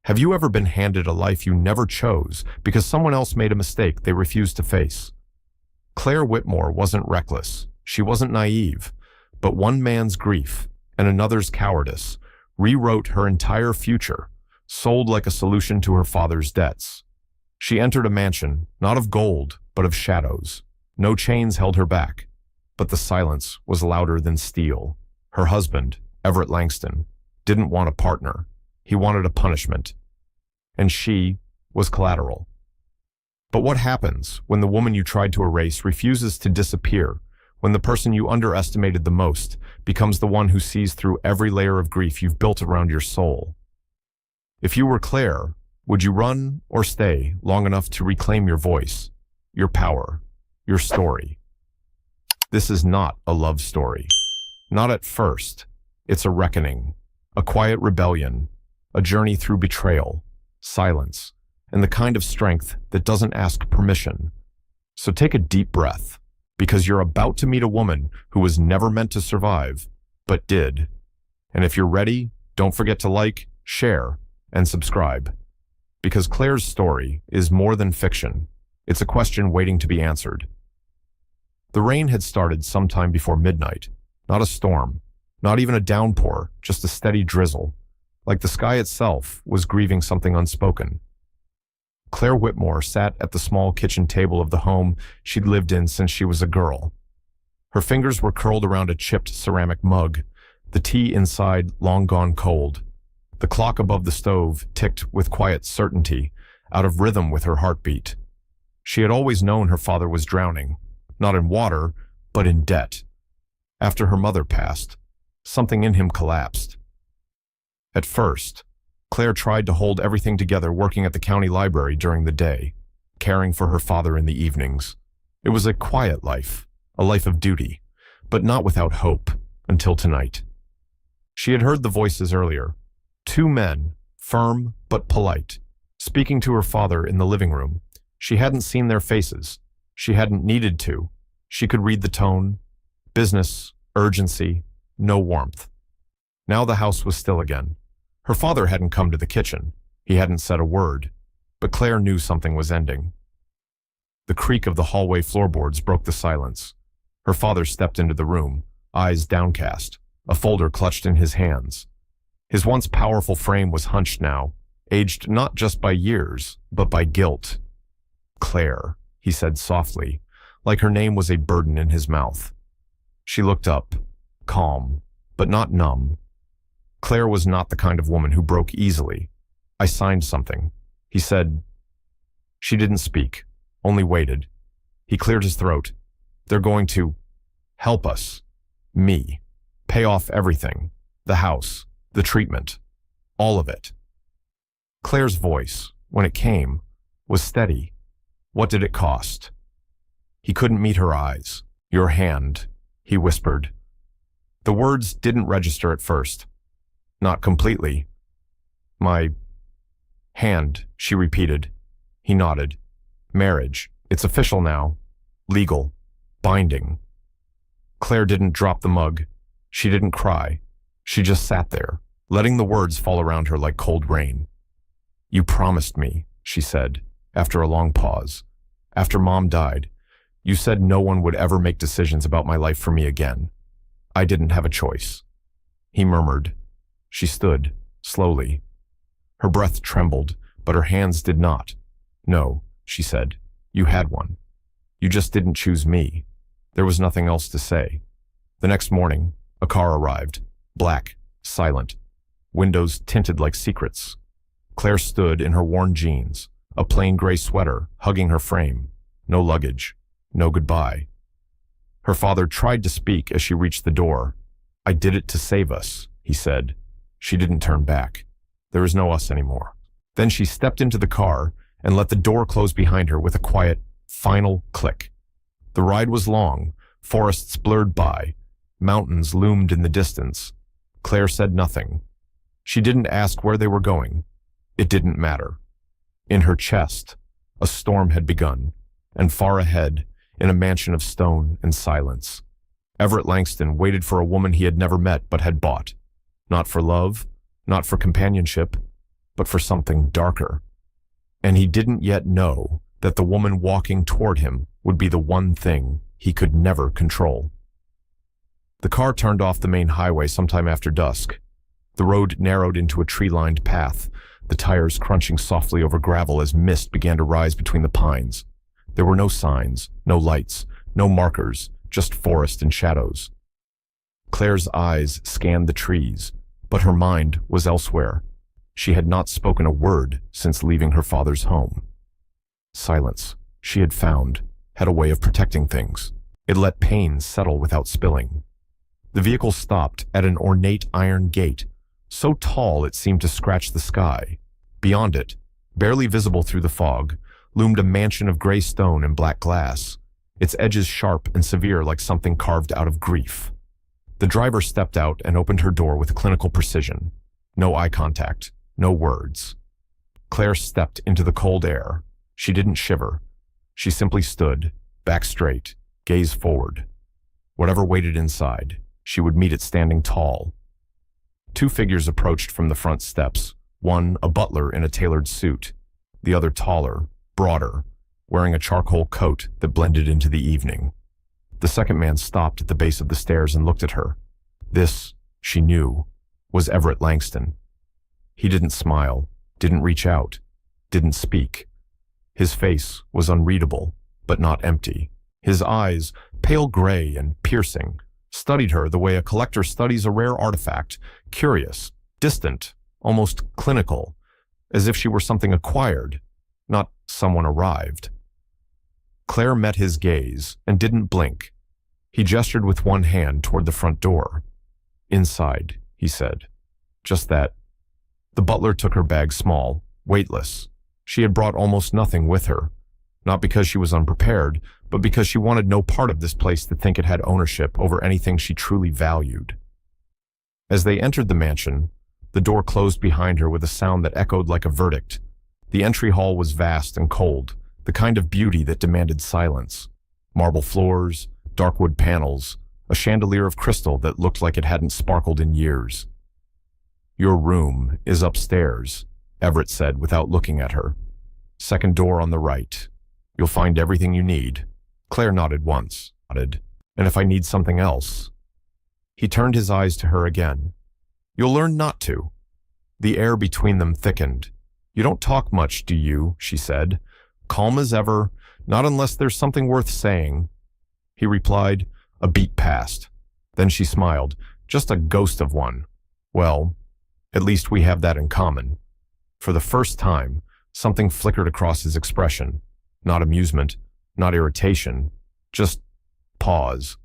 Have you ever been handed a life you never chose because someone else made a mistake they refused to face? Claire Whitmore wasn't reckless. She wasn't naive. But one man's grief and another's cowardice rewrote her entire future, sold like a solution to her father's debts. She entered a mansion, not of gold, but of shadows. No chains held her back, but the silence was louder than steel. Her husband, Everett Langston, didn't want a partner. He wanted a punishment. And she was collateral. But what happens when the woman you tried to erase refuses to disappear, when the person you underestimated the most becomes the one who sees through every layer of grief you've built around your soul? If you were Claire, would you run or stay long enough to reclaim your voice, your power, your story? This is not a love story. Not at first. It's a reckoning, a quiet rebellion, a journey through betrayal, silence, and the kind of strength that doesn't ask permission. So take a deep breath, because you're about to meet a woman who was never meant to survive, but did. And if you're ready, don't forget to like, share, and subscribe. Because Claire's story is more than fiction. It's a question waiting to be answered. The rain had started sometime before midnight. Not a storm, not even a downpour, just a steady drizzle, like the sky itself was grieving something unspoken. Claire Whitmore sat at the small kitchen table of the home she'd lived in since she was a girl. Her fingers were curled around a chipped ceramic mug, the tea inside long gone cold. The clock above the stove ticked with quiet certainty, out of rhythm with her heartbeat. She had always known her father was drowning, not in water, but in debt. After her mother passed, something in him collapsed. At first, Claire tried to hold everything together working at the county library during the day, caring for her father in the evenings. It was a quiet life, a life of duty, but not without hope, until tonight. She had heard the voices earlier, two men, firm but polite, speaking to her father in the living room. She hadn't seen their faces. She hadn't needed to. She could read the tone. Business, urgency, no warmth. Now the house was still again. Her father hadn't come to the kitchen. He hadn't said a word, but Claire knew something was ending. The creak of the hallway floorboards broke the silence. Her father stepped into the room, eyes downcast, a folder clutched in his hands. His once powerful frame was hunched now, aged not just by years, but by guilt. "Claire," he said softly, like her name was a burden in his mouth. She looked up, calm, but not numb. Claire was not the kind of woman who broke easily. "I signed something," he said. She didn't speak, only waited. He cleared his throat. "They're going to help us. Me. Pay off everything. The house. The treatment. All of it." Claire's voice, when it came, was steady. What did it cost? He couldn't meet her eyes. "Your hand," he whispered. The words didn't register at first. Not completely. "My hand," she repeated. He nodded. "Marriage. It's official now. Legal. Binding." Claire didn't drop the mug. She didn't cry. She just sat there, letting the words fall around her like cold rain. "You promised me," she said, after a long pause. "After Mom died, you said no one would ever make decisions about my life for me again. I didn't have a choice." He murmured. She stood, slowly. Her breath trembled, but her hands did not. "No," she said. "You had one. You just didn't choose me." There was nothing else to say. The next morning, a car arrived. Black, silent. Windows tinted like secrets. Claire stood in her worn jeans, a plain gray sweater hugging her frame. No luggage. No goodbye. Her father tried to speak as she reached the door. "I did it to save us," he said. She didn't turn back. There is no us anymore. Then she stepped into the car and let the door close behind her with a quiet, final click. The ride was long, forests blurred by, mountains loomed in the distance. Claire said nothing. She didn't ask where they were going. It didn't matter. In her chest, a storm had begun, and far ahead, in a mansion of stone and silence, Everett Langston waited for a woman he had never met but had bought. Not for love, not for companionship, but for something darker. And he didn't yet know that the woman walking toward him would be the one thing he could never control. The car turned off the main highway sometime after dusk. The road narrowed into a tree-lined path, the tires crunching softly over gravel as mist began to rise between the pines. There were no signs, no lights, no markers, just forest and shadows. Claire's eyes scanned the trees, but her mind was elsewhere. She had not spoken a word since leaving her father's home. Silence, she had found, had a way of protecting things. It let pain settle without spilling. The vehicle stopped at an ornate iron gate, so tall it seemed to scratch the sky. Beyond it, barely visible through the fog, loomed a mansion of gray stone and black glass, its edges sharp and severe like something carved out of grief. The driver stepped out and opened her door with clinical precision. No eye contact, no words. Claire stepped into the cold air. She didn't shiver. She simply stood, back straight, gaze forward. Whatever waited inside, she would meet it standing tall. Two figures approached from the front steps, one a butler in a tailored suit, the other taller, broader, wearing a charcoal coat that blended into the evening. The second man stopped at the base of the stairs and looked at her. This, she knew, was Everett Langston. He didn't smile, didn't reach out, didn't speak. His face was unreadable, but not empty. His eyes, pale gray and piercing, studied her the way a collector studies a rare artifact, curious, distant, almost clinical, as if she were something acquired, not someone arrived. Claire met his gaze and didn't blink. He gestured with one hand toward the front door. "Inside," he said. Just that. The butler took her bag small, weightless. She had brought almost nothing with her, not because she was unprepared, but because she wanted no part of this place to think it had ownership over anything she truly valued. As they entered the mansion, the door closed behind her with a sound that echoed like a verdict. The entry hall was vast and cold, the kind of beauty that demanded silence. Marble floors, dark wood panels, a chandelier of crystal that looked like it hadn't sparkled in years. "Your room is upstairs," Everett said without looking at her. "Second door on the right. You'll find everything you need." Claire nodded once, and if I need something else. He turned his eyes to her again. "You'll learn not to." The air between them thickened. "You don't talk much, do you?" she said. Calm as ever, "Not unless there's something worth saying." He replied. A beat passed. Then she smiled. "Just a ghost of one." "Well, at least we have that in common." For the first time, something flickered across his expression. Not amusement, not irritation, just pause,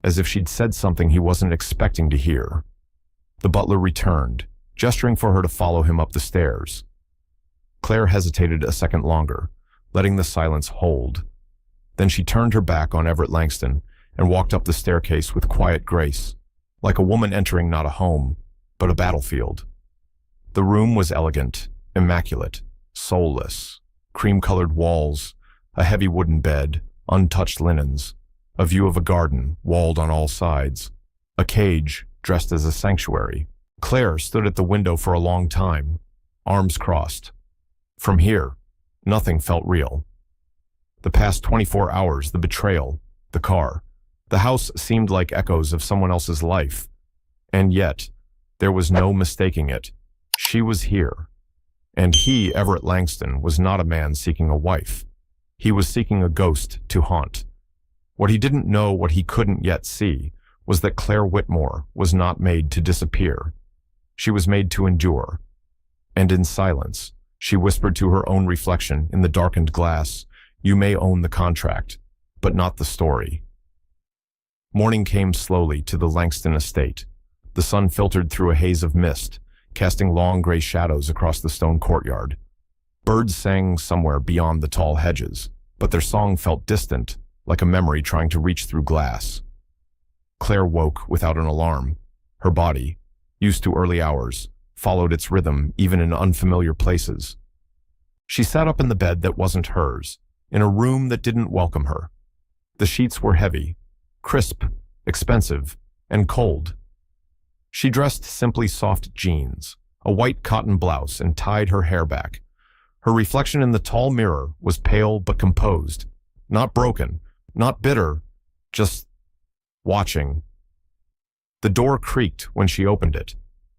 as if she'd said something he wasn't expecting to hear. The butler returned, gesturing for her to follow him up the stairs. Claire hesitated a second longer, letting the silence hold. Then she turned her back on Everett Langston and walked up the staircase with quiet grace, like a woman entering not a home, but a battlefield. The room was elegant, immaculate, soulless, cream-colored walls, a heavy wooden bed, untouched linens, a view of a garden walled on all sides, a cage dressed as a sanctuary. Claire stood at the window for a long time, arms crossed. From here, nothing felt real. The past 24 hours, the betrayal, the car, the house seemed like echoes of someone else's life. And yet, there was no mistaking it. She was here. And he, Everett Langston, was not a man seeking a wife. He was seeking a ghost to haunt. What he didn't know, what he couldn't yet see, was that Claire Whitmore was not made to disappear. She was made to endure. And in silence, she whispered to her own reflection in the darkened glass, "You may own the contract, but not the story." Morning came slowly to the Langston estate. The sun filtered through a haze of mist, casting long gray shadows across the stone courtyard. Birds sang somewhere beyond the tall hedges, but their song felt distant, like a memory trying to reach through glass. Claire woke without an alarm. Her body, used to early hours, followed its rhythm even in unfamiliar places. She sat up in the bed that wasn't hers, in a room that didn't welcome her. The sheets were heavy, crisp, expensive, and cold. She dressed simply soft jeans, a white cotton blouse, and tied her hair back. Her reflection in the tall mirror was pale but composed. Not broken, not bitter, just watching. The door creaked when she opened it.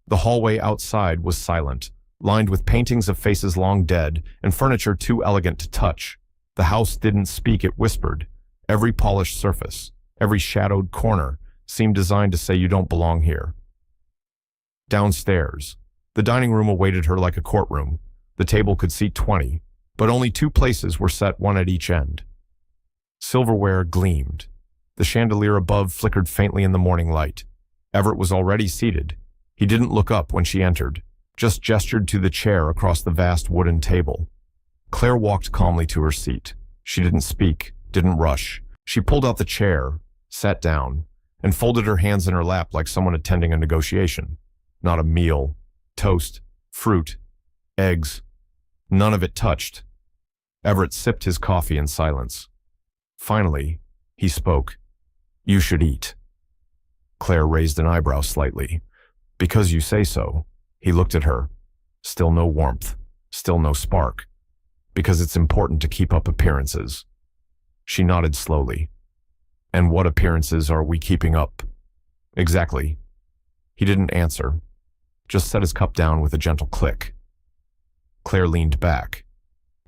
The hallway outside was silent, lined with paintings of faces long dead and furniture too elegant to touch. The house didn't speak, it whispered. Every polished surface, every shadowed corner seemed designed to say you don't belong here. Downstairs, the dining room awaited her like a courtroom. The table could seat 20, but only 2 places were set, one at each end. Silverware gleamed. The chandelier above flickered faintly in the morning light. Everett was already seated. He didn't look up when she entered, just gestured to the chair across the vast wooden table. Claire walked calmly to her seat. She didn't speak, didn't rush. She pulled out the chair, sat down, and folded her hands in her lap like someone attending a negotiation. Not a meal. Toast, fruit, eggs. None of it touched. Everett sipped his coffee in silence. Finally, he spoke. "You should eat." Claire raised an eyebrow slightly. "Because you say so." He looked at her. Still no warmth. Still no spark. "Because it's important to keep up appearances." She nodded slowly. "And what appearances are we keeping up?" "Exactly." He didn't answer. Just set his cup down with a gentle click. Claire leaned back.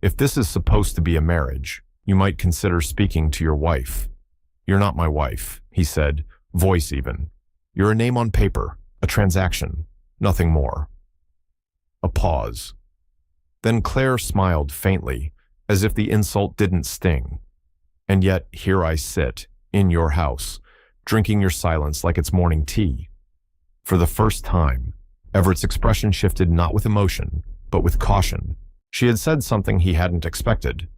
"If this is supposed to be a marriage, you might consider speaking to your wife." "You're not my wife," he said, voice even. "You're a name on paper, a transaction, nothing more." A pause. Then Claire smiled faintly, as if the insult didn't sting. "And yet here I sit, in your house, drinking your silence like it's morning tea." For the first time, Everett's expression shifted not with emotion, but with caution. She had said something he hadn't expected.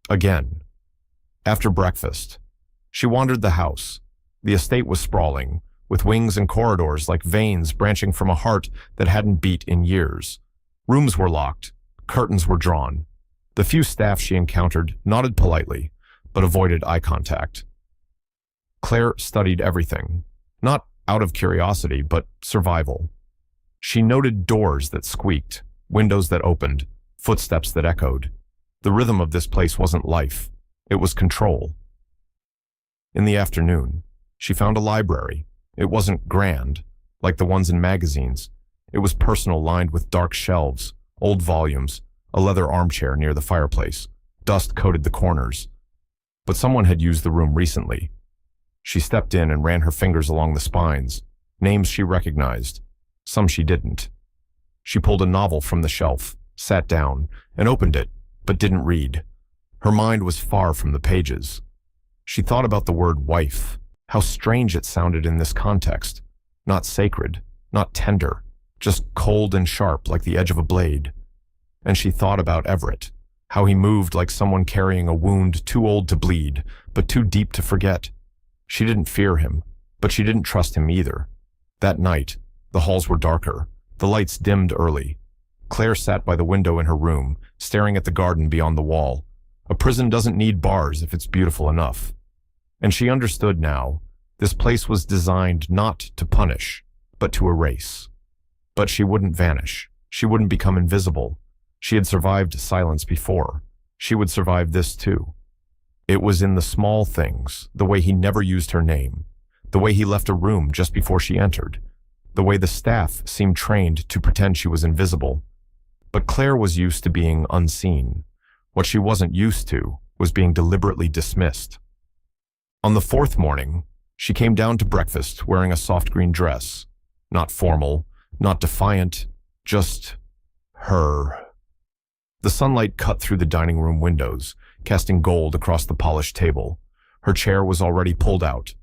Again. After breakfast, she wandered the house. The estate was sprawling, with wings and corridors like veins branching from a heart that hadn't beat in years. Rooms were locked, curtains were drawn. The few staff she encountered nodded politely, but avoided eye contact. Claire studied everything, not out of curiosity, but survival. She noted doors that squeaked, windows that opened, footsteps that echoed. The rhythm of this place wasn't life, it was control. In the afternoon, she found a library. It wasn't grand, like the ones in magazines. It was personal, lined with dark shelves, old volumes, a leather armchair near the fireplace. Dust coated the corners. But someone had used the room recently. She stepped in and ran her fingers along the spines, names she recognized, some she didn't. She pulled a novel from the shelf, sat down, and opened it, but didn't read. Her mind was far from the pages. She thought about the word wife, how strange it sounded in this context. Not sacred, not tender, just cold and sharp like the edge of a blade. And she thought about Everett, how he moved like someone carrying a wound too old to bleed, but too deep to forget. She didn't fear him, but she didn't trust him either. That night, the halls were darker, the lights dimmed early. Claire sat by the window in her room, staring at the garden beyond the wall. A prison doesn't need bars if it's beautiful enough. And she understood now, this place was designed not to punish, but to erase. But she wouldn't vanish. She wouldn't become invisible. She had survived silence before. She would survive this too. It was in the small things, the way he never used her name, the way he left a room just before she entered, the way the staff seemed trained to pretend she was invisible. But Claire was used to being unseen. What she wasn't used to was being deliberately dismissed. On the 4th morning, she came down to breakfast wearing a soft green dress. Not formal, not defiant, just her. The sunlight cut through the dining room windows, casting gold across the polished table. Her chair was already pulled out.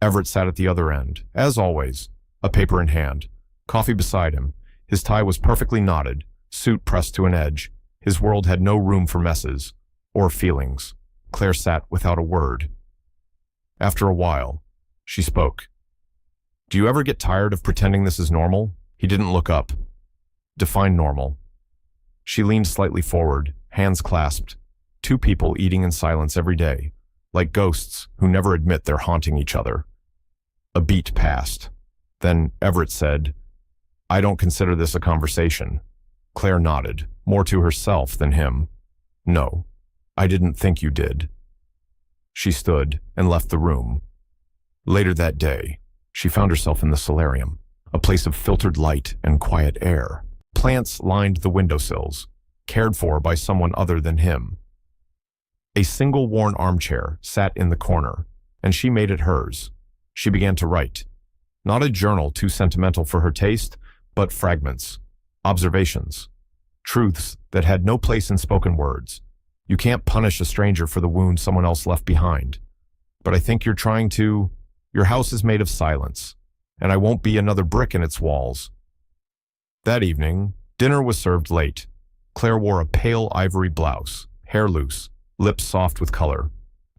Everett sat at the other end, as always, a paper in hand, coffee beside him. His tie was perfectly knotted, suit pressed to an edge. His world had no room for messes or feelings. Claire sat without a word. After a while, she spoke. "Do you ever get tired of pretending this is normal?" He didn't look up. "Define normal." She leaned slightly forward, hands clasped. Two people eating in silence every day, like ghosts who never admit they're haunting each other. A beat passed. Then Everett said, I don't consider this a conversation. Claire nodded, more to herself than him. No, I didn't think you did. She stood and left the room. Later that day, she found herself in the solarium, a place of filtered light and quiet air. Plants lined the windowsills, cared for by someone other than him. A single worn armchair sat in the corner, and she made it hers. She began to write. Not a journal too sentimental for her taste, but fragments, observations, truths that had no place in spoken words. You can't punish a stranger for the wound someone else left behind. But I think you're trying to. Your house is made of silence, and I won't be another brick in its walls. That evening, dinner was served late. Claire wore a pale ivory blouse, hair loose, lips soft with color,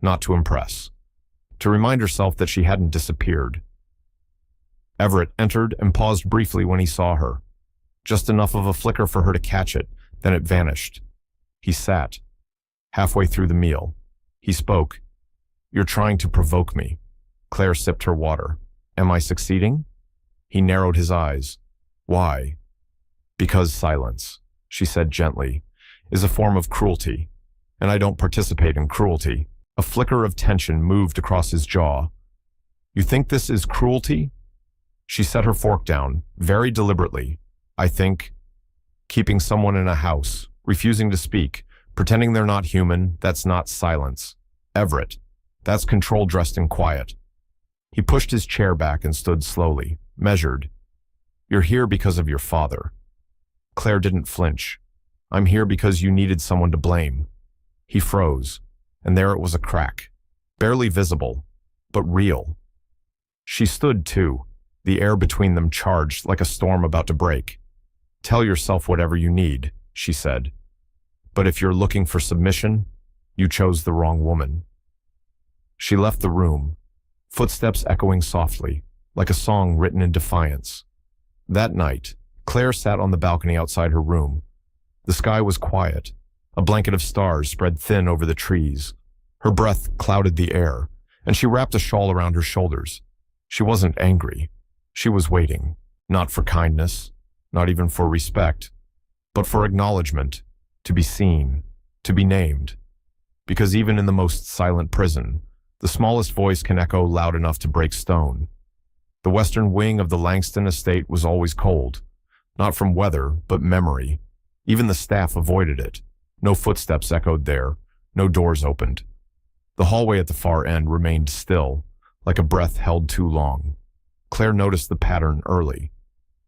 not to impress, to remind herself that she hadn't disappeared. Everett entered and paused briefly when he saw her. Just enough of a flicker for her to catch it, then it vanished. He sat. Halfway through the meal, he spoke. You're trying to provoke me. Claire sipped her water. Am I succeeding? He narrowed his eyes. Why? Because silence, she said gently, is a form of cruelty, and I don't participate in cruelty. A flicker of tension moved across his jaw. You think this is cruelty? She set her fork down, very deliberately. I think keeping someone in a house, refusing to speak, pretending they're not human, that's not silence. Everett, that's control dressed in quiet. He pushed his chair back and stood slowly, measured. You're here because of your father. Claire didn't flinch. I'm here because you needed someone to blame. He froze, and there it was, a crack, barely visible, but real. She stood too, the air between them charged like a storm about to break. Tell yourself whatever you need, she said. But if you're looking for submission, you chose the wrong woman. She left the room, footsteps echoing softly, like a song written in defiance. That night, Claire sat on the balcony outside her room. The sky was quiet. A blanket of stars spread thin over the trees. Her breath clouded the air, and she wrapped a shawl around her shoulders. She wasn't angry. She was waiting, not for kindness, not even for respect, but for acknowledgement, to be seen, to be named. Because even in the most silent prison, the smallest voice can echo loud enough to break stone. The western wing of the Langston estate was always cold, not from weather, but memory. Even the staff avoided it. No footsteps echoed there, no doors opened. The hallway at the far end remained still, like a breath held too long. Claire noticed the pattern early.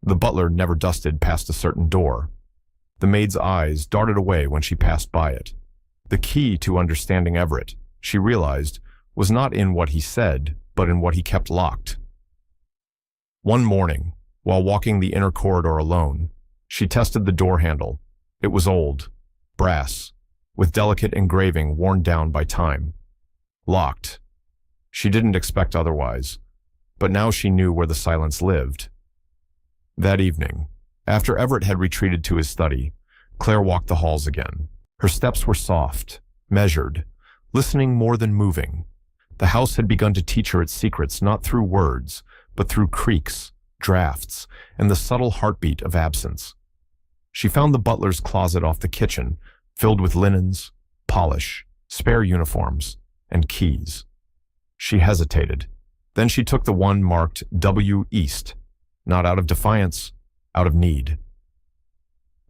The butler never dusted past a certain door. The maid's eyes darted away when she passed by it. The key to understanding Everett, she realized, was not in what he said, but in what he kept locked. One morning, while walking the inner corridor alone, she tested the door handle. It was old, brass, with delicate engraving worn down by time. Locked. She didn't expect otherwise, but now she knew where the silence lived. That evening, after Everett had retreated to his study, Claire walked the halls again. Her steps were soft, measured, listening more than moving. The house had begun to teach her its secrets not through words, but through creaks, drafts, and the subtle heartbeat of absence. She found the butler's closet off the kitchen, filled with linens, polish, spare uniforms, and keys. She hesitated. Then she took the one marked W East, not out of defiance, out of need.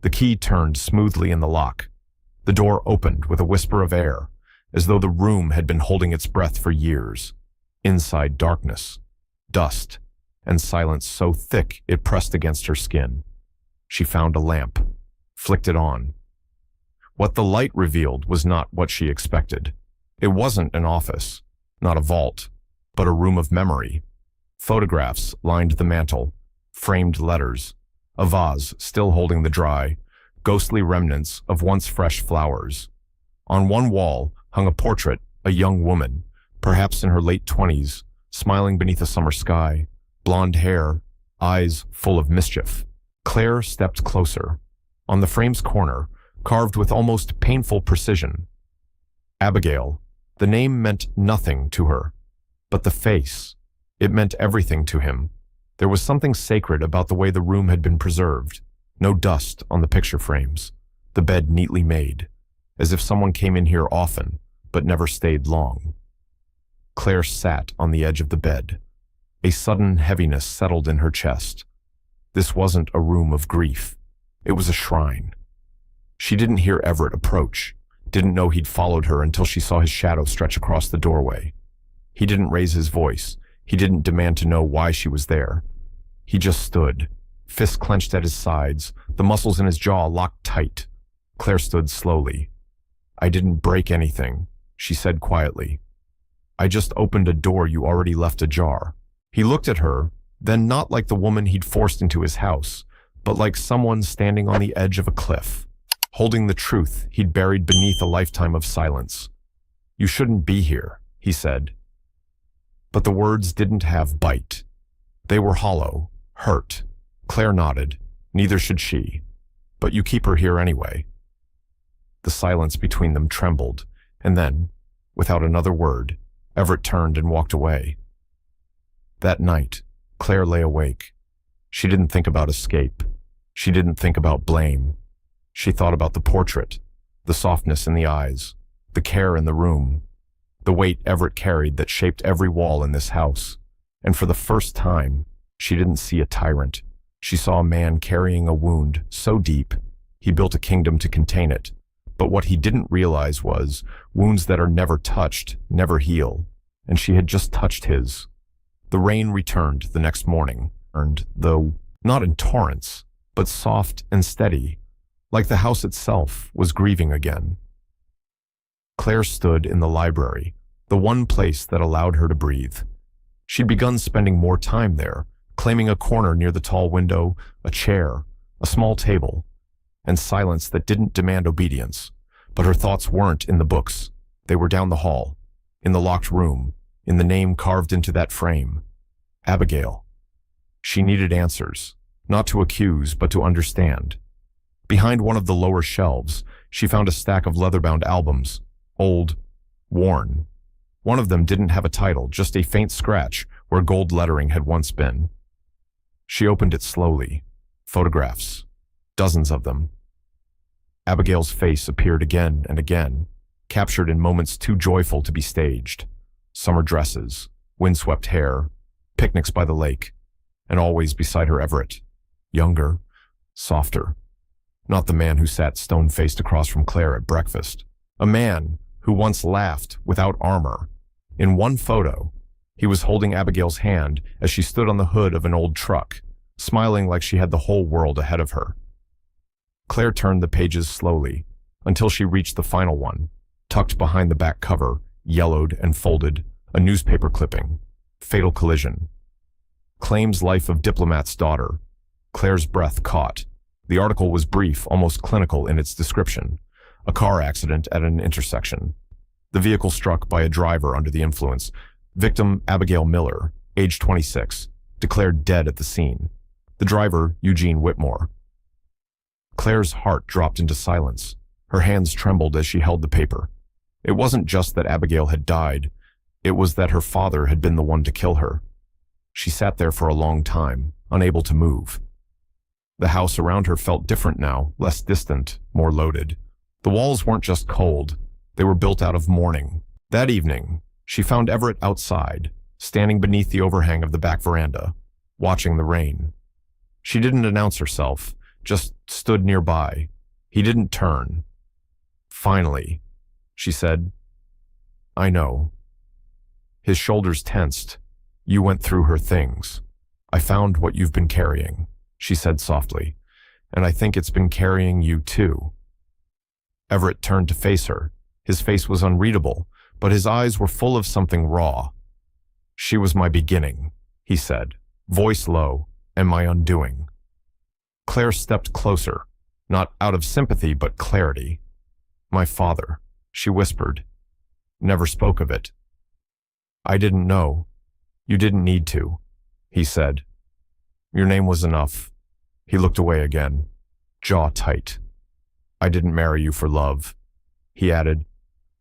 The key turned smoothly in the lock. The door opened with a whisper of air, as though the room had been holding its breath for years. Inside, darkness, dust, and silence so thick it pressed against her skin. She found a lamp, flicked it on. What the light revealed was not what she expected. It wasn't an office, not a vault, but a room of memory. Photographs lined the mantel, framed letters, a vase still holding the dry, ghostly remnants of once fresh flowers. On one wall hung a portrait, a young woman, perhaps in her late 20s, smiling beneath a summer sky, blonde hair, eyes full of mischief. Claire stepped closer. On the frame's corner, carved with almost painful precision, Abigail. The name meant nothing to her, but the face, it meant everything to him. There was something sacred about the way the room had been preserved. No dust on the picture frames, the bed neatly made, as if someone came in here often, but never stayed long. Claire sat on the edge of the bed. A sudden heaviness settled in her chest. This wasn't a room of grief. It was a shrine. She didn't hear Everett approach, didn't know he'd followed her until she saw his shadow stretch across the doorway. He didn't raise his voice. He didn't demand to know why she was there. He just stood, fists clenched at his sides, the muscles in his jaw locked tight. Claire stood slowly. "I didn't break anything," she said quietly. "I just opened a door you already left ajar." He looked at her, then not like the woman he'd forced into his house, but like someone standing on the edge of a cliff, holding the truth he'd buried beneath a lifetime of silence. "You shouldn't be here," he said. But the words didn't have bite. They were hollow, hurt. Claire nodded. Neither should she. "But you keep her here anyway." The silence between them trembled, and then, without another word, Everett turned and walked away. That night, Claire lay awake. She didn't think about escape. She didn't think about blame. She thought about the portrait, the softness in the eyes, the care in the room, the weight Everett carried that shaped every wall in this house. And for the first time, she didn't see a tyrant. She saw a man carrying a wound so deep, he built a kingdom to contain it. But what he didn't realize was, wounds that are never touched, never heal. And she had just touched his. The rain returned the next morning, though not in torrents, but soft and steady, like the house itself was grieving again. Claire stood in the library, the one place that allowed her to breathe. She'd begun spending more time there, claiming a corner near the tall window, a chair, a small table, and silence that didn't demand obedience. But her thoughts weren't in the books. They were down the hall, in the locked room, in the name carved into that frame. Abigail. She needed answers, not to accuse, but to understand. Behind one of the lower shelves, she found a stack of leather-bound albums, old, worn. One of them didn't have a title, just a faint scratch where gold lettering had once been. She opened it slowly. Photographs. Dozens of them. Abigail's face appeared again and again, captured in moments too joyful to be staged. Summer dresses, windswept hair, picnics by the lake, and always beside her Everett. Younger, softer. Not the man who sat stone-faced across from Claire at breakfast. A man who once laughed without armor. In one photo, he was holding Abigail's hand as she stood on the hood of an old truck, smiling like she had the whole world ahead of her. Claire turned the pages slowly, until she reached the final one, tucked behind the back cover, yellowed and folded, a newspaper clipping. Fatal collision. Claims life of diplomat's daughter. Claire's breath caught. The article was brief, almost clinical in its description. A car accident at an intersection. The vehicle struck by a driver under the influence. Victim Abigail Miller, age 26, declared dead at the scene. The driver, Eugene Whitmore. Claire's heart dropped into silence. Her hands trembled as she held the paper. It wasn't just that Abigail had died. It was that her father had been the one to kill her. She sat there for a long time, unable to move. The house around her felt different now, less distant, more loaded. The walls weren't just cold. They were built out of mourning. That evening, she found Everett outside, standing beneath the overhang of the back veranda, watching the rain. She didn't announce herself, just stood nearby. He didn't turn. "Finally," she said. "I know." His shoulders tensed. "You went through her things. I found what you've been carrying," she said softly, "and I think it's been carrying you too." Everett turned to face her. His face was unreadable, but his eyes were full of something raw. "She was my beginning," he said, voice low, "and my undoing." Claire stepped closer, not out of sympathy but clarity. "My father," she whispered. "Never spoke of it." "I didn't know. You didn't need to," he said. "Your name was enough." He looked away again, jaw tight. "I didn't marry you for love," he added.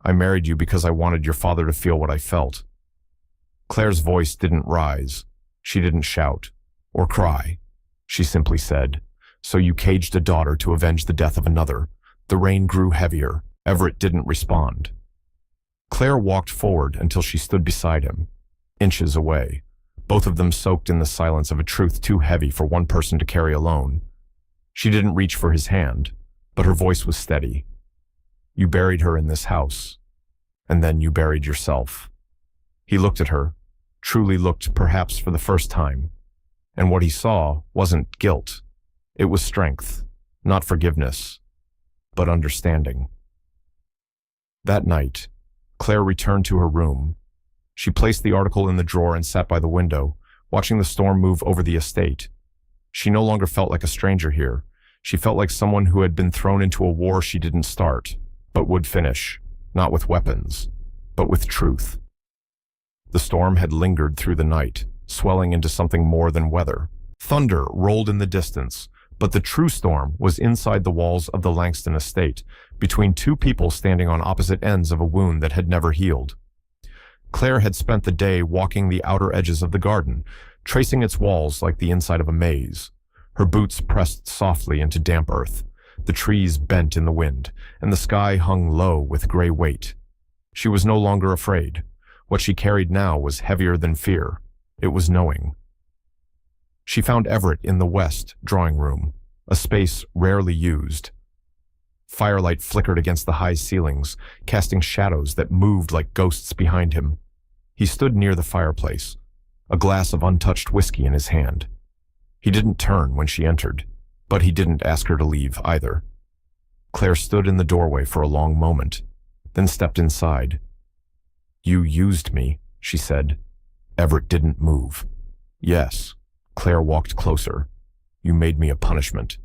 "I married you because I wanted your father to feel what I felt." Claire's voice didn't rise. She didn't shout. or cry. She simply said, "So you caged a daughter to avenge the death of another." The rain grew heavier. Everett didn't respond. Claire walked forward until she stood beside him, inches away, both of them soaked in the silence of a truth too heavy for one person to carry alone. She didn't reach for his hand, but her voice was steady. "You buried her in this house, and then you buried yourself." He looked at her, truly looked perhaps for the first time, and what he saw wasn't guilt. It was strength, not forgiveness, but understanding. That night, Claire returned to her room. She placed the article in the drawer and sat by the window, watching the storm move over the estate. She no longer felt like a stranger here. She felt like someone who had been thrown into a war she didn't start, but would finish, not with weapons, but with truth. The storm had lingered through the night, swelling into something more than weather. Thunder rolled in the distance, but the true storm was inside the walls of the Langston estate, between two people standing on opposite ends of a wound that had never healed. Claire had spent the day walking the outer edges of the garden, tracing its walls like the inside of a maze. Her boots pressed softly into damp earth. The trees bent in the wind, and the sky hung low with gray weight. She was no longer afraid. What she carried now was heavier than fear. It was knowing. She found Everett in the west drawing room, a space rarely used. Firelight flickered against the high ceilings, casting shadows that moved like ghosts behind him. He stood near the fireplace, a glass of untouched whiskey in his hand. He didn't turn when she entered, but he didn't ask her to leave either. Claire stood in the doorway for a long moment, then stepped inside. "You used me," she said. Everett didn't move. "Yes." Claire walked closer. "You made me a punishment."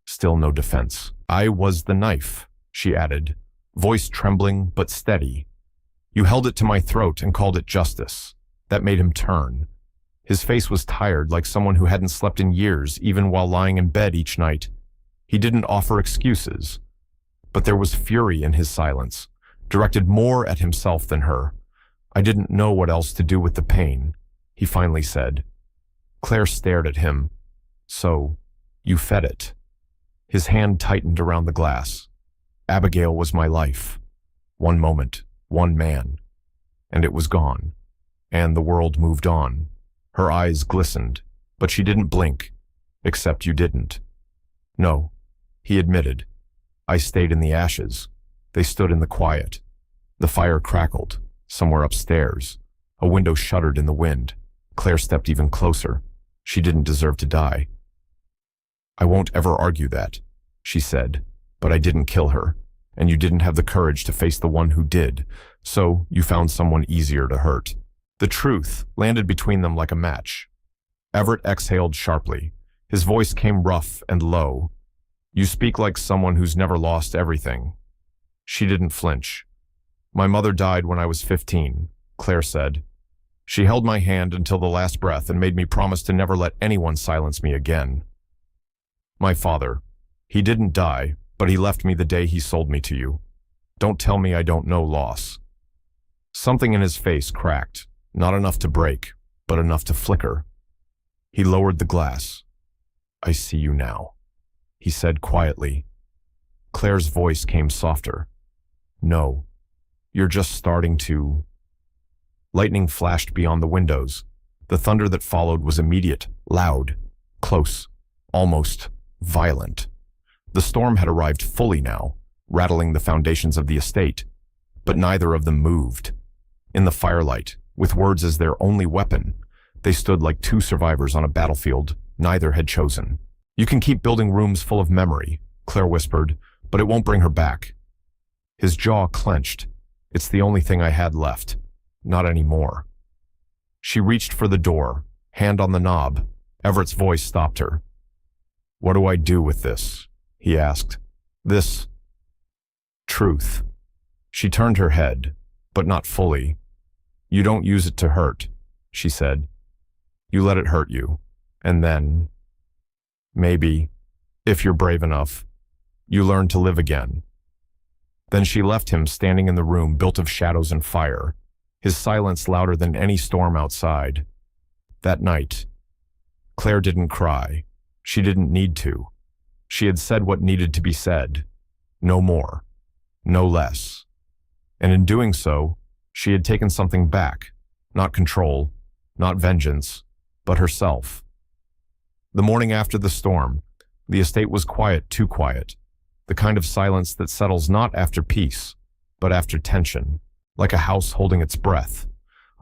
Still no defense. "I was the knife," she added, voice trembling but steady. "You held it to my throat and called it justice." That made him turn. His face was tired, like someone who hadn't slept in years, even while lying in bed each night. He didn't offer excuses, but there was fury in his silence, directed more at himself than her. "I didn't know what else to do with the pain," he finally said. Claire stared at him. "So, you fed it." His hand tightened around the glass. "Abigail was my life. One moment, one man. And it was gone. And the world moved on." Her eyes glistened, but she didn't blink. "Except you didn't." "No," he admitted. "I stayed in the ashes. They stood in the quiet." The fire crackled, somewhere upstairs. A window shuddered in the wind. Claire stepped even closer. She didn't deserve to die. "I won't ever argue that," she said, "but I didn't kill her, and you didn't have the courage to face the one who did, so you found someone easier to hurt." The truth landed between them like a match. Everett exhaled sharply. His voice came rough and low. "You speak like someone who's never lost everything." She didn't flinch. "My mother died when I was 15, Claire said. "She held my hand until the last breath and made me promise to never let anyone silence me again. My father, he didn't die, but he left me the day he sold me to you. Don't tell me I don't know loss." Something in his face cracked, not enough to break, but enough to flicker. He lowered the glass. "I see you now," he said quietly. Claire's voice came softer. "No, you're just starting to..." Lightning flashed beyond the windows. The thunder that followed was immediate, loud, close, almost violent. The storm had arrived fully now, rattling the foundations of the estate, but neither of them moved. In the firelight, with words as their only weapon, they stood like two survivors on a battlefield neither had chosen. "You can keep building rooms full of memory," Claire whispered, "but it won't bring her back." His jaw clenched. "It's the only thing I had left. Not anymore." She reached for the door, hand on the knob. Everett's voice stopped her. "What do I do with this?" he asked. "This truth." She turned her head, but not fully. "You don't use it to hurt," she said. "You let it hurt you, and then, maybe, if you're brave enough, you learn to live again." Then she left him standing in the room built of shadows and fire, his silence louder than any storm outside. That night, Claire didn't cry. She didn't need to. She had said what needed to be said. No more. No less. And in doing so, she had taken something back. Not control, not vengeance, but herself. The morning after the storm, the estate was quiet, too quiet. The kind of silence that settles not after peace, but after tension, like a house holding its breath,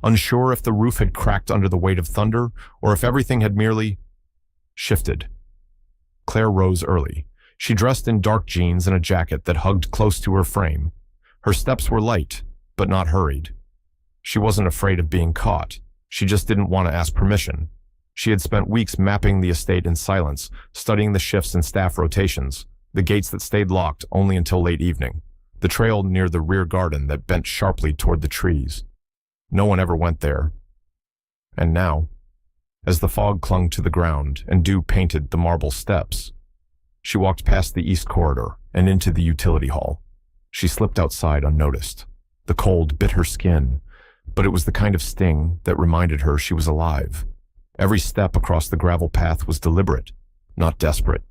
unsure if the roof had cracked under the weight of thunder or if everything had merely shifted. Claire rose early. She dressed in dark jeans and a jacket that hugged close to her frame. Her steps were light, but not hurried. She wasn't afraid of being caught. She just didn't want to ask permission. She had spent weeks mapping the estate in silence, studying the shifts in staff rotations, the gates that stayed locked only until late evening, the trail near the rear garden that bent sharply toward the trees. No one ever went there. And now, as the fog clung to the ground and dew painted the marble steps, she walked past the east corridor and into the utility hall. She slipped outside unnoticed. The cold bit her skin, but it was the kind of sting that reminded her she was alive. Every step across the gravel path was deliberate, not desperate.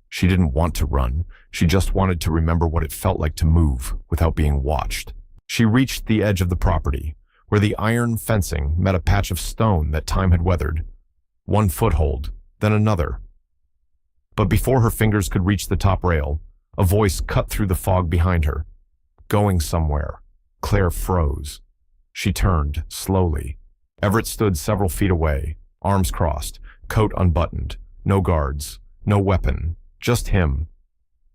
She didn't want to run. She just wanted to remember what it felt like to move without being watched. She reached the edge of the property, where the iron fencing met a patch of stone that time had weathered. One foothold, then another. But before her fingers could reach the top rail, a voice cut through the fog behind her. Going somewhere. Claire froze. She turned, slowly. Everett stood several feet away, arms crossed, coat unbuttoned, no guards, no weapon, just him.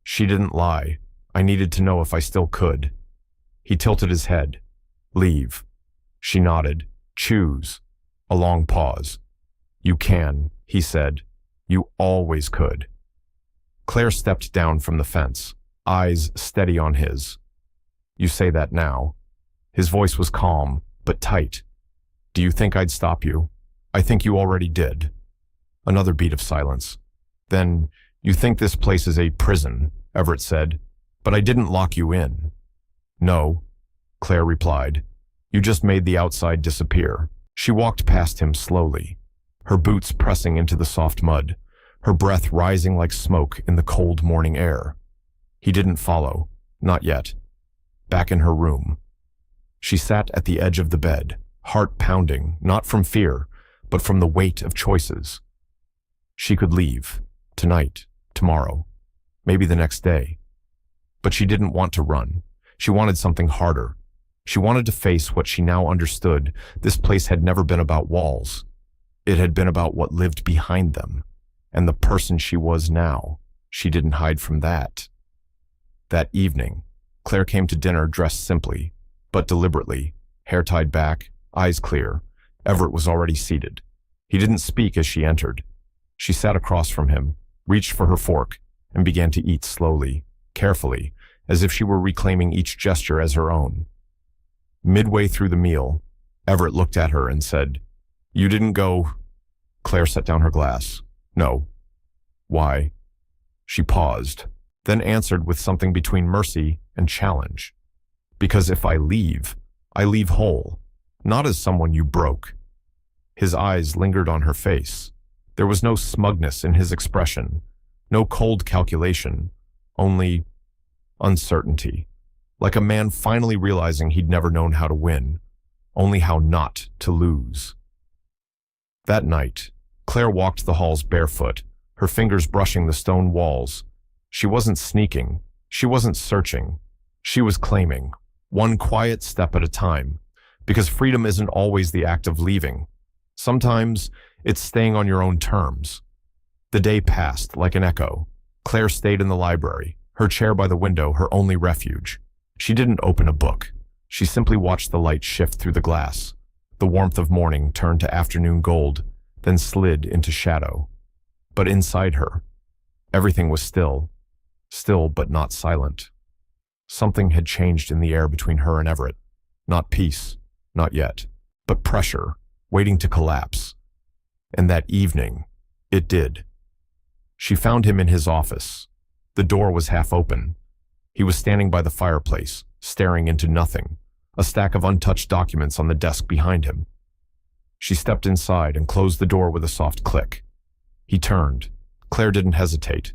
She didn't lie. I needed to know if I still could. He tilted his head. Leave. She nodded. Choose. A long pause. You can, he said. You always could. Claire stepped down from the fence, eyes steady on his. You say that now. His voice was calm, but tight. Do you think I'd stop you? I think you already did. Another beat of silence. Then, you think this place is a prison, Everett said. But I didn't lock you in. No, Claire replied. You just made the outside disappear. She walked past him slowly, her boots pressing into the soft mud, her breath rising like smoke in the cold morning air. He didn't follow, not yet. Back in her room. She sat at the edge of the bed, heart pounding, not from fear, but from the weight of choices. She could leave, tonight, tomorrow, maybe the next day. But she didn't want to run. She wanted something harder. She wanted to face what she now understood. This place had never been about walls. It had been about what lived behind them, and the person she was now. She didn't hide from that. That evening, Claire came to dinner dressed simply, but deliberately, hair tied back, eyes clear. Everett was already seated. He didn't speak as she entered. She sat across from him, reached for her fork, and began to eat slowly, carefully, as if she were reclaiming each gesture as her own. Midway through the meal, Everett looked at her and said, You didn't go... Claire set down her glass. No. Why? She paused, then answered with something between mercy and challenge. Because if I leave whole, not as someone you broke. His eyes lingered on her face. There was no smugness in his expression, no cold calculation, only uncertainty, like a man finally realizing he'd never known how to win, only how not to lose. That night, Claire walked the halls barefoot, her fingers brushing the stone walls. She wasn't sneaking, she wasn't searching, she was claiming, one quiet step at a time, because freedom isn't always the act of leaving. Sometimes it's staying on your own terms. The day passed like an echo. Claire stayed in the library, her chair by the window her only refuge. She didn't open a book. She simply watched the light shift through the glass. The warmth of morning turned to afternoon gold, then slid into shadow. But inside her, everything was still but not silent. Something had changed in the air between her and Everett. Not peace, not yet, but pressure, waiting to collapse. And that evening, it did. She found him in his office. The door was half open. He was standing by the fireplace, staring into nothing, a stack of untouched documents on the desk behind him. She stepped inside and closed the door with a soft click. He turned. Claire didn't hesitate.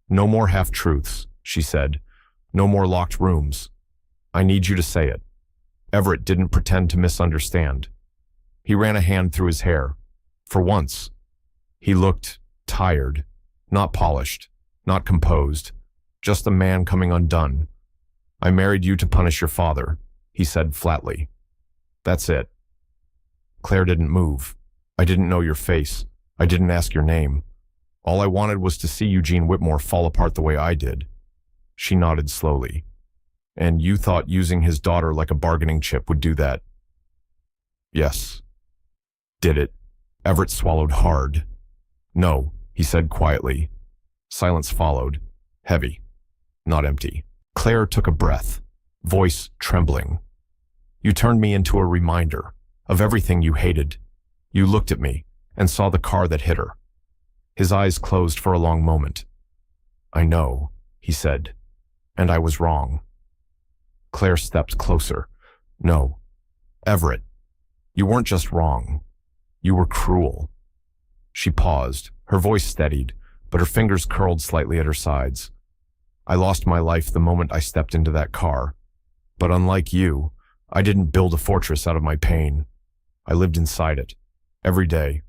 "No more half-truths," she said. "No more locked rooms. I need you to say it." Everett didn't pretend to misunderstand. He ran a hand through his hair. For once, he looked tired, not polished, not composed, just a man coming undone. "I married you to punish your father," he said flatly. "That's it." Claire didn't move. "I didn't know your face. I didn't ask your name. All I wanted was to see Eugene Whitmore fall apart the way I did." She nodded slowly. "And you thought using his daughter like a bargaining chip would do that?" "Yes." "Did it?" Everett swallowed hard. "No," he said quietly. Silence followed, heavy, not empty. Claire took a breath, voice trembling. "You turned me into a reminder of everything you hated. You looked at me and saw the car that hit her." His eyes closed for a long moment. "I know," he said, "and I was wrong." Claire stepped closer. "No, Everett, you weren't just wrong. You were cruel." She paused, her voice steadied, but her fingers curled slightly at her sides. "I lost my life the moment I stepped into that car. But unlike you, I didn't build a fortress out of my pain. I lived inside it, every day.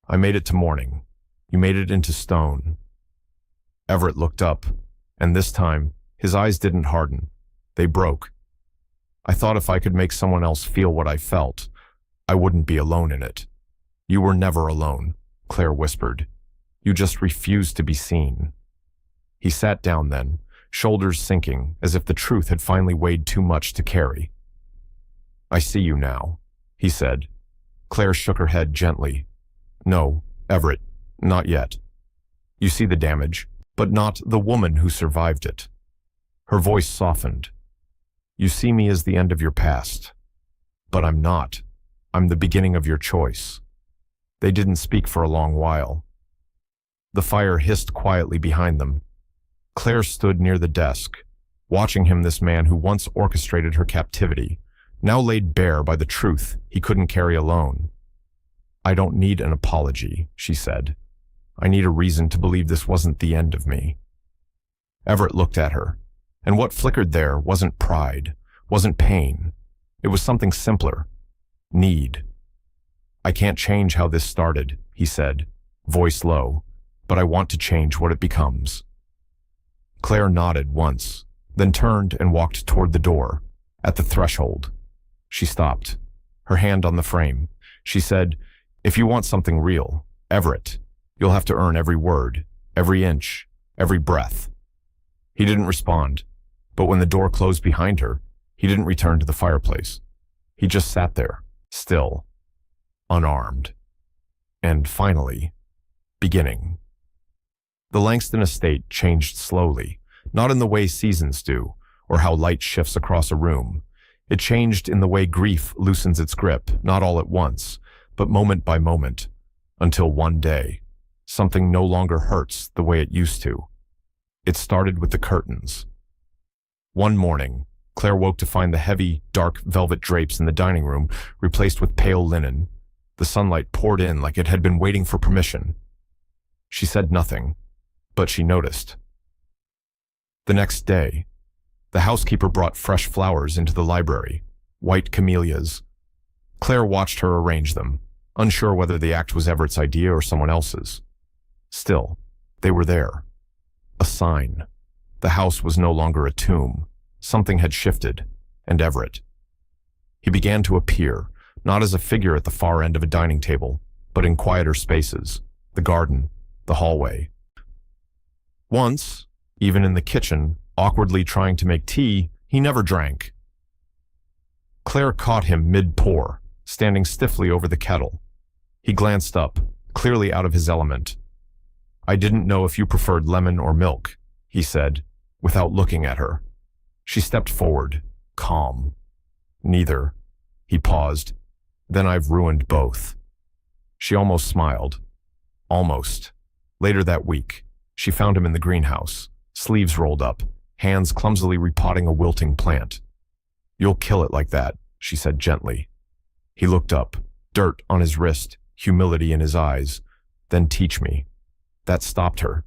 I made it to morning. You made it into stone." Everett looked up, and this time, his eyes didn't harden. They broke. "I thought if I could make someone else feel what I felt, I wouldn't be alone in it." "You were never alone," Claire whispered. "You just refused to be seen." He sat down then, shoulders sinking, as if the truth had finally weighed too much to carry. "I see you now," he said. Claire shook her head gently. "No, Everett, not yet. You see the damage, but not the woman who survived it." Her voice softened. "You see me as the end of your past. But I'm not. I'm the beginning of your choice." They didn't speak for a long while. The fire hissed quietly behind them. Claire stood near the desk, watching him, this man who once orchestrated her captivity, now laid bare by the truth he couldn't carry alone. "I don't need an apology," she said. "I need a reason to believe this wasn't the end of me." Everett looked at her, and what flickered there wasn't pride, wasn't pain. It was something simpler. Need. "I can't change how this started," he said, voice low, "but I want to change what it becomes." Claire nodded once, then turned and walked toward the door. At the threshold, she stopped, her hand on the frame. She said, "If you want something real, Everett, you'll have to earn every word, every inch, every breath." He didn't respond, but when the door closed behind her, he didn't return to the fireplace. He just sat there, still, unarmed. And finally, beginning. The Langston estate changed slowly, not in the way seasons do, or how light shifts across a room. It changed in the way grief loosens its grip, not all at once, but moment by moment, until one day, something no longer hurts the way it used to. It started with the curtains. One morning, Claire woke to find the heavy, dark velvet drapes in the dining room replaced with pale linen. The sunlight poured in like it had been waiting for permission. She said nothing, but she noticed. The next day, the housekeeper brought fresh flowers into the library, white camellias. Claire watched her arrange them, unsure whether the act was Everett's idea or someone else's. Still, they were there. A sign. The house was no longer a tomb. Something had shifted, and Everett. He began to appear, not as a figure at the far end of a dining table, but in quieter spaces, the garden, the hallway. Once, even in the kitchen, awkwardly trying to make tea, he never drank. Claire caught him mid-pour, standing stiffly over the kettle. He glanced up, clearly out of his element. "I didn't know if you preferred lemon or milk," he said, without looking at her. She stepped forward, calm. "Neither." He paused. "Then I've ruined both." She almost smiled. Almost. Later that week, she found him in the greenhouse, sleeves rolled up, hands clumsily repotting a wilting plant. "You'll kill it like that," she said gently. He looked up, dirt on his wrist, humility in his eyes. Then teach me. That stopped her,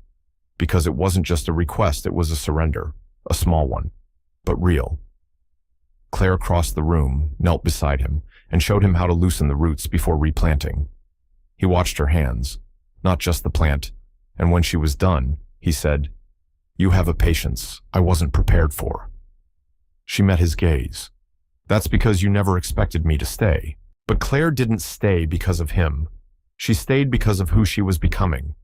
because it wasn't just a request, it was a surrender, a small one, but real. Claire crossed the room, knelt beside him, and showed him how to loosen the roots before replanting. He watched her hands, not just the plant, and when she was done, he said, "You have a patience I wasn't prepared for." She met his gaze. "That's because you never expected me to stay." But Claire didn't stay because of him. She stayed because of who she was becoming.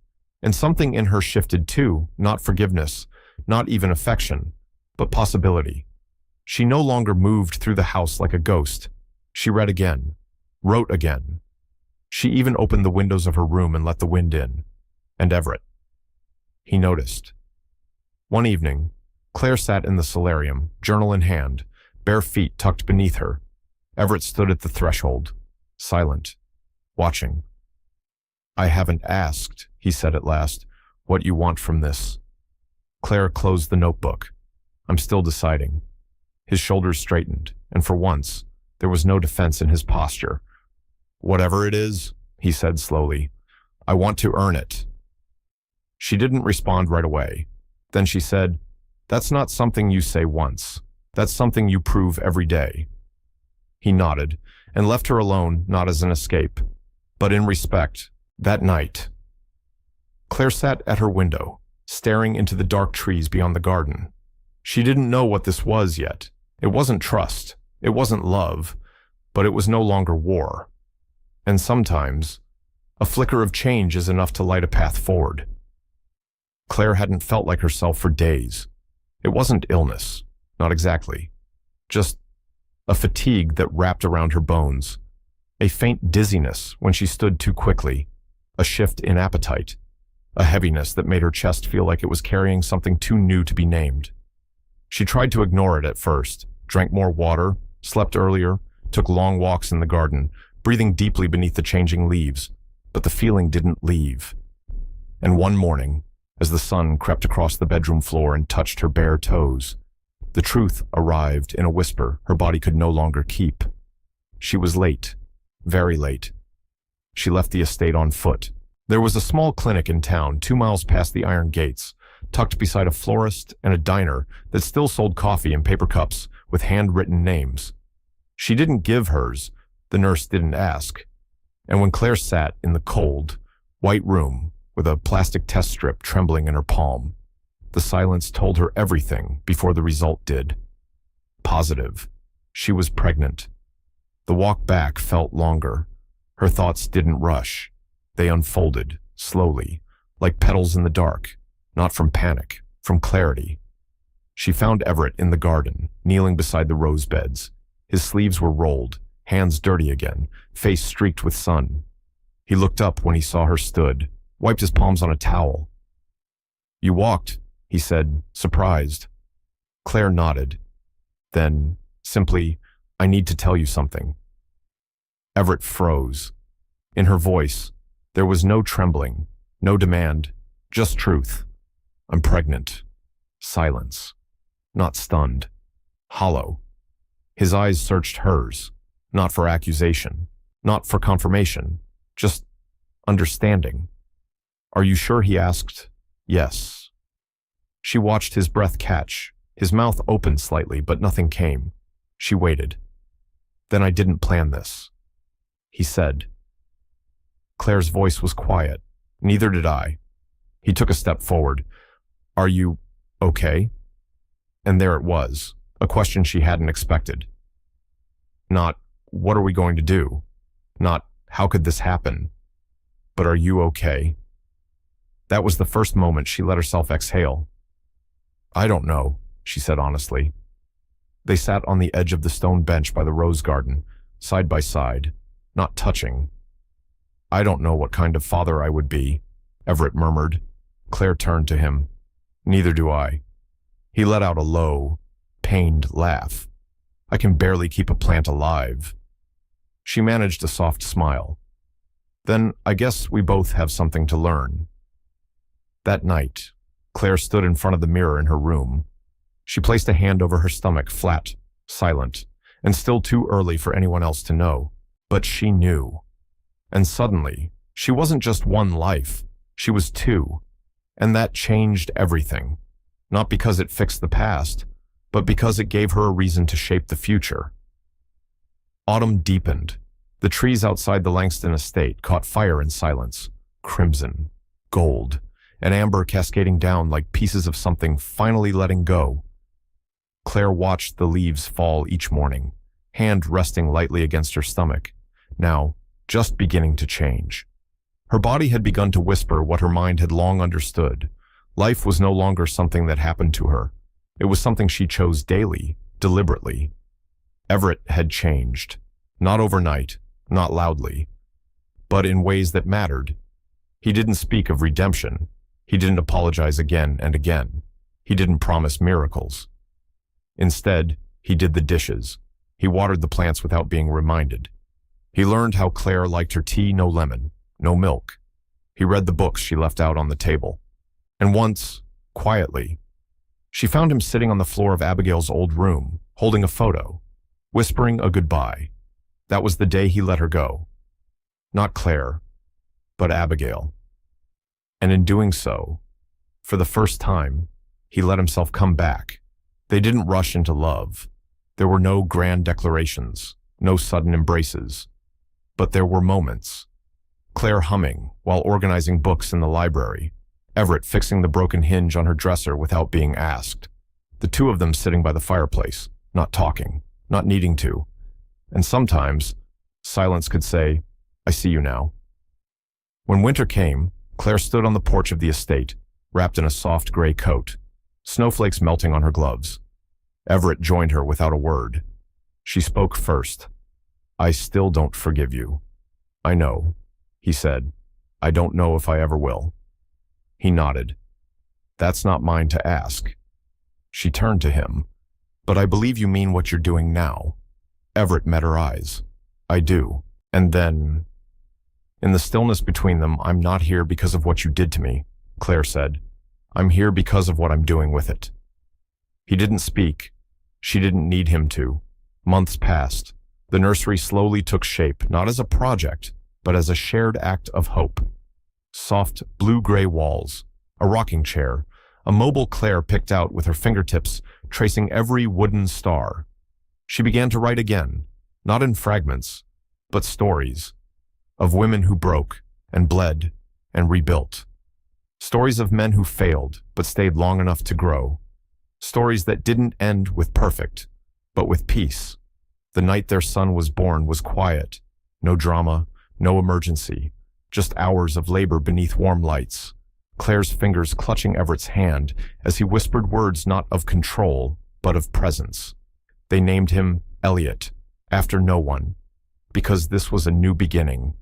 And something in her shifted too, not forgiveness, not even affection, but possibility. She no longer moved through the house like a ghost. She read again, wrote again. She even opened the windows of her room and let the wind in. And Everett. He noticed. One evening, Claire sat in the solarium, journal in hand, bare feet tucked beneath her. Everett stood at the threshold, silent, watching. "I haven't asked," he said at last, "what you want from this." Claire closed the notebook. "I'm still deciding." His shoulders straightened, and for once, there was no defense in his posture. "Whatever it is," he said slowly, "I want to earn it." She didn't respond right away. Then she said, "That's not something you say once. That's something you prove every day." He nodded and left her alone, not as an escape, but in respect. That night, Claire sat at her window, staring into the dark trees beyond the garden. She didn't know what this was yet. It wasn't trust. It wasn't love. But it was no longer war. And sometimes, a flicker of change is enough to light a path forward. Claire hadn't felt like herself for days. It wasn't illness. Not exactly. Just a fatigue that wrapped around her bones. A faint dizziness when she stood too quickly. A shift in appetite. A heaviness that made her chest feel like it was carrying something too new to be named. She tried to ignore it at first, drank more water, slept earlier, took long walks in the garden, breathing deeply beneath the changing leaves, but the feeling didn't leave. And one morning, as the sun crept across the bedroom floor and touched her bare toes, the truth arrived in a whisper her body could no longer keep. She was late, very late. She left the estate on foot. There was a small clinic in town 2 miles past the iron gates, tucked beside a florist and a diner that still sold coffee in paper cups with handwritten names. She didn't give hers, the nurse didn't ask. And when Claire sat in the cold, white room with a plastic test strip trembling in her palm, the silence told her everything before the result did. Positive. She was pregnant. The walk back felt longer. Her thoughts didn't rush. They unfolded, slowly, like petals in the dark. Not from panic, from clarity. She found Everett in the garden, kneeling beside the rose beds. His sleeves were rolled, hands dirty again, face streaked with sun. He looked up when he saw her stood, wiped his palms on a towel. "You walked," he said, surprised. Claire nodded. Then, simply, "I need to tell you something." Everett froze. In her voice, there was no trembling, no demand, just truth. "I'm pregnant." Silence. Not stunned. Hollow. His eyes searched hers, not for accusation, not for confirmation, just understanding. "Are you sure?" he asked. "Yes." She watched his breath catch. His mouth opened slightly, but nothing came. She waited. "Then I didn't plan this," he said. Claire's voice was quiet. "Neither did I." He took a step forward. "Are you okay?" And there it was, a question she hadn't expected. Not, "What are we going to do?" Not, "How could this happen?" But, "Are you okay?" That was the first moment she let herself exhale. "I don't know," she said honestly. They sat on the edge of the stone bench by the rose garden, side by side, not touching. "I don't know what kind of father I would be," Everett murmured. Claire turned to him. "Neither do I." He let out a low, pained laugh. "I can barely keep a plant alive." She managed a soft smile. "Then I guess we both have something to learn." That night, Claire stood in front of the mirror in her room. She placed a hand over her stomach, flat, silent, and still too early for anyone else to know. But she knew. And suddenly, She wasn't just one life, she was two, and that changed everything. Not because it fixed the past, but because it gave her a reason to shape the future. Autumn deepened. The trees outside the Langston estate caught fire in silence, crimson, gold, and amber cascading down like pieces of something finally letting go. Claire watched the leaves fall each morning, hand resting lightly against her stomach, now just beginning to change. Her body had begun to whisper what her mind had long understood. Life was no longer something that happened to her. It was something she chose daily, deliberately. Everett had changed. Not overnight, not loudly, but in ways that mattered. He didn't speak of redemption. He didn't apologize again and again. He didn't promise miracles. Instead, he did the dishes. He watered the plants without being reminded. He learned how Claire liked her tea, no lemon, no milk. He read the books she left out on the table. And once, quietly, she found him sitting on the floor of Abigail's old room, holding a photo, whispering a goodbye. That was the day he let her go. Not Claire, but Abigail. And in doing so, for the first time, he let himself come back. They didn't rush into love. There were no grand declarations, no sudden embraces. But there were moments. Claire humming while organizing books in the library. Everett fixing the broken hinge on her dresser without being asked. The two of them sitting by the fireplace, not talking, not needing to. And sometimes, silence could say, "I see you now." When winter came, Claire stood on the porch of the estate, wrapped in a soft gray coat, snowflakes melting on her gloves. Everett joined her without a word. She spoke first. "I still don't forgive you." "I know," he said. "I don't know if I ever will." He nodded. "That's not mine to ask." She turned to him. "But I believe you mean what you're doing now." Everett met her eyes. "I do." And then, in the stillness between them, "I'm not here because of what you did to me," Claire said. "I'm here because of what I'm doing with it." He didn't speak. She didn't need him to. Months passed. The nursery slowly took shape, not as a project, but as a shared act of hope. Soft blue-gray walls, a rocking chair, a mobile Claire picked out with her fingertips, tracing every wooden star. She began to write again, not in fragments, but stories, of women who broke and bled and rebuilt. Stories of men who failed but stayed long enough to grow. Stories that didn't end with perfect, but with peace. The night their son was born was quiet. No drama, no emergency. Just hours of labor beneath warm lights. Claire's fingers clutching Everett's hand as he whispered words not of control, but of presence. They named him Elliot, after no one, because this was a new beginning.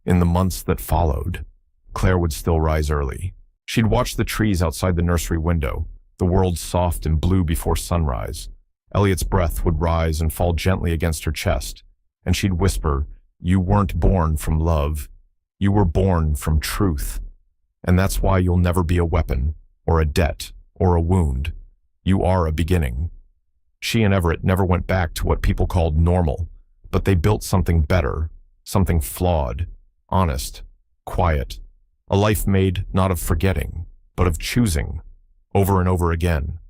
In the months that followed, Claire would still rise early. She'd watch the trees outside the nursery window, the world soft and blue before sunrise. Elliot's breath would rise and fall gently against her chest, and she'd whisper, "You weren't born from love. You were born from truth. And that's why you'll never be a weapon, or a debt, or a wound. You are a beginning." She and Everett never went back to what people called normal, but they built something better, something flawed, honest, quiet. A life made not of forgetting, but of choosing, over and over again.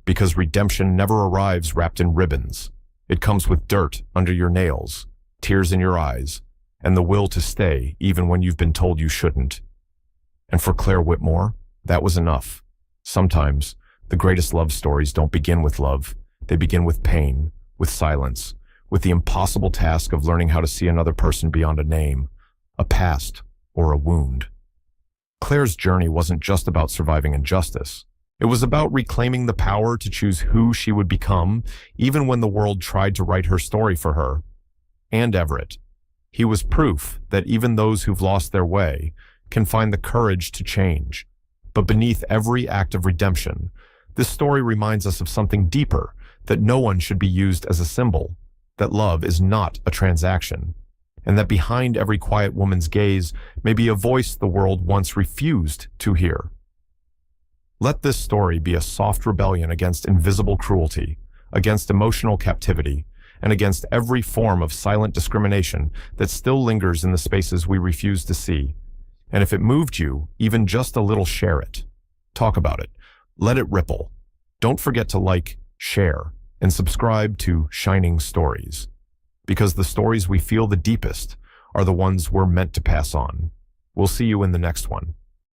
Because redemption never arrives wrapped in ribbons. It comes with dirt under your nails, tears in your eyes, and the will to stay even when you've been told you shouldn't. And for Claire Whitmore, that was enough. Sometimes, the greatest love stories don't begin with love. They begin with pain, with silence, with the impossible task of learning how to see another person beyond a name, a past, or a wound. Claire's journey wasn't just about surviving injustice. It was about reclaiming the power to choose who she would become, even when the world tried to write her story for her. And Everett. He was proof that even those who've lost their way can find the courage to change. But beneath every act of redemption, this story reminds us of something deeper, that no one should be used as a symbol, that love is not a transaction, and that behind every quiet woman's gaze may be a voice the world once refused to hear. Let this story be a soft rebellion against invisible cruelty, against emotional captivity, and against every form of silent discrimination that still lingers in the spaces we refuse to see. And if it moved you, even just a little, share it. Talk about it. Let it ripple. Don't forget to like, share, and subscribe to Shining Stories. Because the stories we feel the deepest are the ones we're meant to pass on. We'll see you in the next one.